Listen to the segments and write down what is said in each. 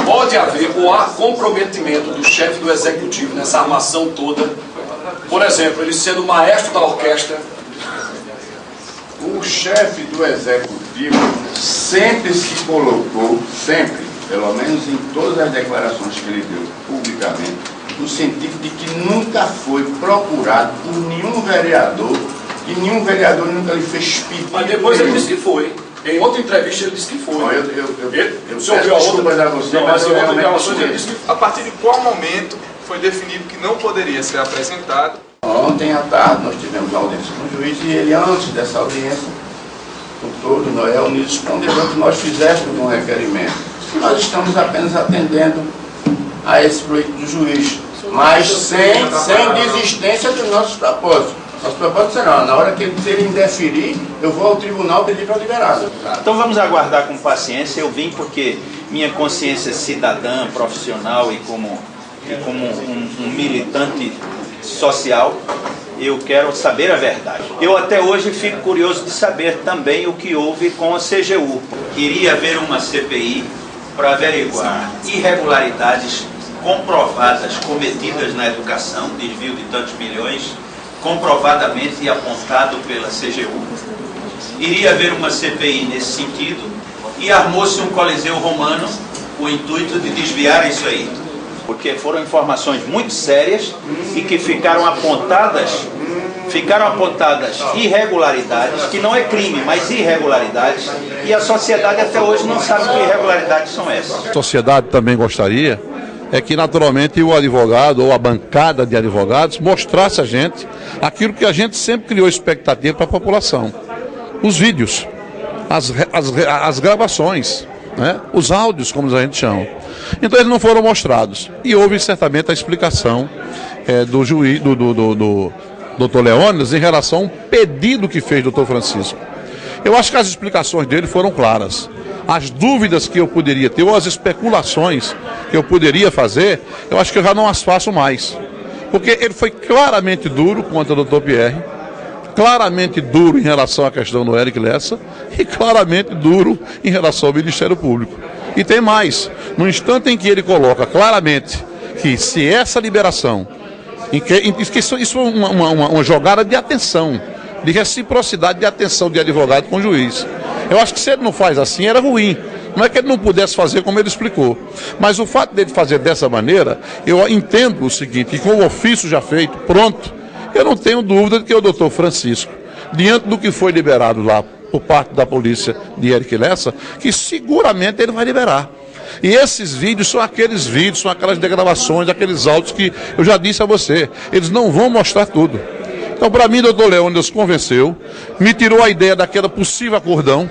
pode haver ou há comprometimento do chefe do executivo nessa armação toda. Por exemplo, ele sendo o maestro da orquestra. O chefe do executivo sempre se colocou, sempre, pelo menos em todas as declarações que ele deu publicamente, no sentido de que nunca foi procurado por nenhum vereador, e nenhum vereador nunca lhe fez pedido. Mas depois ele disse que foi. Em outra entrevista ele disse que foi. Não, eu peço desculpas a você, não, mas em outra gravação ele disse que a partir de qual momento foi definido que não poderia ser apresentado? Ontem à tarde nós tivemos audiência com o juiz e ele, antes dessa audiênça, por todos nós reunidos, respondeu que nós fizéssemos um requerimento. Nós estamos apenas atendendo a esse projeto do juiz, mas sem desistência dos nossos propósitos. Nosso propósito será, na hora que ele indeferir, eu vou ao tribunal pedir para liberar. Então vamos aguardar com paciência. Eu vim porque minha consciência cidadã, profissional e como um militante social, eu quero saber a verdade. Eu até hoje fico curioso de saber também o que houve com a CGU. Iria haver uma CPI para averiguar irregularidades comprovadas, cometidas na educação, desvio de tantos milhões, comprovadamente e apontado pela CGU. Iria haver uma CPI nesse sentido e armou-se um Coliseu Romano com o intuito de desviar isso aí. Porque foram informações muito sérias e que ficaram apontadas irregularidades, que não é crime, mas irregularidades, e a sociedade até hoje não sabe que irregularidades são essas. A sociedade também gostaria que naturalmente o advogado ou a bancada de advogados mostrasse a gente aquilo que a gente sempre criou expectativa para a população. Os vídeos, as gravações, né? Os áudios, como a gente chama. Então eles não foram mostrados. E houve certamente a explicação do juiz, do doutor Leônidas em relação ao pedido que fez o doutor Francisco. Eu acho que as explicações dele foram claras. As dúvidas que eu poderia ter, ou as especulações que eu poderia fazer, eu acho que eu já não as faço mais. Porque ele foi claramente duro contra o doutor Pierre, claramente duro em relação à questão do Eric Lessa e claramente duro em relação ao Ministério Público. E tem mais, no instante em que ele coloca claramente que se essa liberação, isso foi uma jogada de atenção, de reciprocidade de atenção de advogado com o juiz. Eu acho que se ele não faz assim, era ruim. Não é que ele não pudesse fazer como ele explicou. Mas o fato dele fazer dessa maneira, eu entendo o seguinte, que com o ofício já feito, pronto, eu não tenho dúvida de que o doutor Francisco, diante do que foi liberado lá por parte da polícia de Eric Lessa, que seguramente ele vai liberar. E esses vídeos são aqueles vídeos, são aquelas degravações, aqueles áudios que eu já disse a você, eles não vão mostrar tudo. Então, para mim, o doutor Leônidas convenceu, me tirou a ideia daquela possível acordão,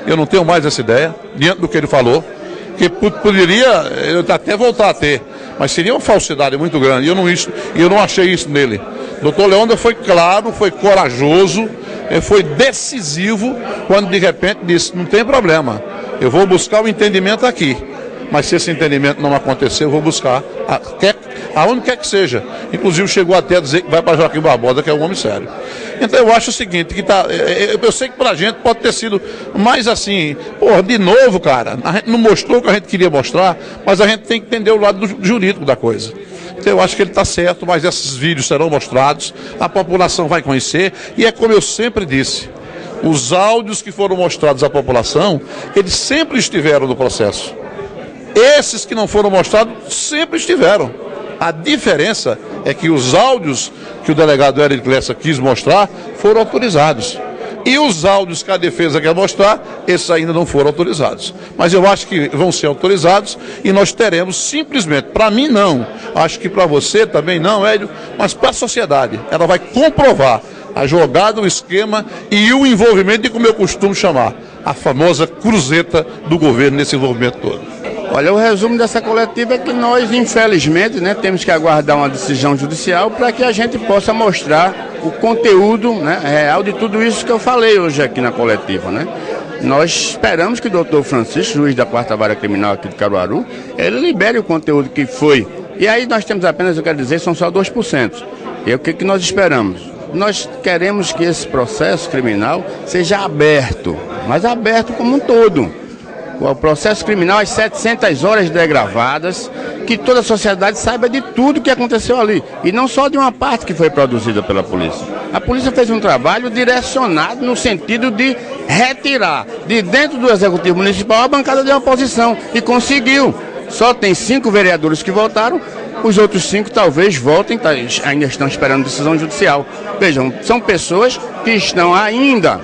eu não tenho mais essa ideia, diante do que ele falou, que poderia eu até voltar a ter, mas seria uma falsidade muito grande, e eu não achei isso nele. O doutor Leônidas foi claro, foi corajoso, foi decisivo, quando de repente disse, não tem problema, eu vou buscar o entendimento aqui. Mas se esse entendimento não acontecer, eu vou buscar aonde quer que seja. Inclusive chegou até a dizer que vai para Joaquim Barbosa, que é um homem sério. Então eu acho o seguinte, eu sei que pra gente pode ter sido mais assim, de novo, cara, a gente não mostrou o que a gente queria mostrar, mas a gente tem que entender o lado jurídico da coisa. Então eu acho que ele está certo, mas esses vídeos serão mostrados, a população vai conhecer, e é como eu sempre disse, os áudios que foram mostrados à população, eles sempre estiveram no processo. Esses que não foram mostrados sempre estiveram. A diferença é que os áudios que o delegado Eric Lessa quis mostrar foram autorizados. E os áudios que a defesa quer mostrar, esses ainda não foram autorizados. Mas eu acho que vão ser autorizados e nós teremos simplesmente, para mim não, acho que para você também não, Hélio, mas para a sociedade. Ela vai comprovar a jogada, o esquema e o envolvimento de como eu costumo chamar, a famosa cruzeta do governo nesse envolvimento todo. Olha, o resumo dessa coletiva é que nós, infelizmente, temos que aguardar uma decisão judicial para que a gente possa mostrar o conteúdo real de tudo isso que eu falei hoje aqui na coletiva. Nós esperamos que o doutor Francisco, juiz da 4ª Vara Criminal aqui de Caruaru, ele libere o conteúdo que foi. E aí nós temos apenas, eu quero dizer, são só 2%. E o que nós esperamos? Nós queremos que esse processo criminal seja aberto, mas aberto como um todo. o processo criminal às 700 horas degravadas, que toda a sociedade saiba de tudo que aconteceu ali, e não só de uma parte que foi produzida pela polícia. A polícia fez um trabalho direcionado no sentido de retirar de dentro do Executivo Municipal a bancada de oposição, e conseguiu. Só tem 5 vereadores que votaram, os outros 5 talvez votem, ainda estão esperando decisão judicial. Vejam, são pessoas que estão ainda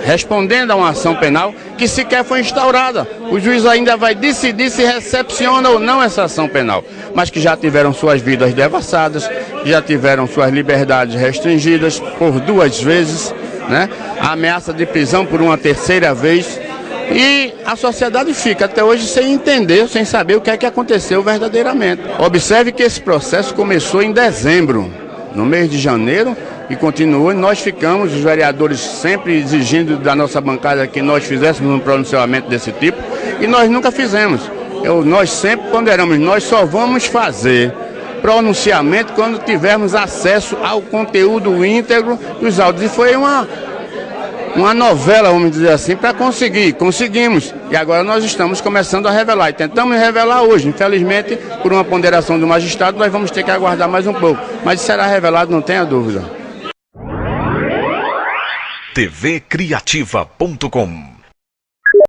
respondendo a uma ação penal que sequer foi instaurada. O juiz ainda vai decidir se recepciona ou não essa ação penal, mas que já tiveram suas vidas devassadas, já tiveram suas liberdades restringidas por 2 vezes, né? A ameaça de prisão por uma 3ª vez, e a sociedade fica até hoje sem entender, sem saber o que é que aconteceu verdadeiramente. Observe que esse processo começou em dezembro, no mês de janeiro, e continuou, e nós ficamos, os vereadores sempre exigindo da nossa bancada que nós fizéssemos um pronunciamento desse tipo, e nós nunca fizemos. Nós sempre ponderamos, nós só vamos fazer pronunciamento quando tivermos acesso ao conteúdo íntegro dos áudios. E foi uma novela, vamos dizer assim, para conseguimos. E agora nós estamos começando a revelar, e tentamos revelar hoje. Infelizmente, por uma ponderação do magistrado, nós vamos ter que aguardar mais um pouco. Mas será revelado, não tenha dúvida. tvcriativa.com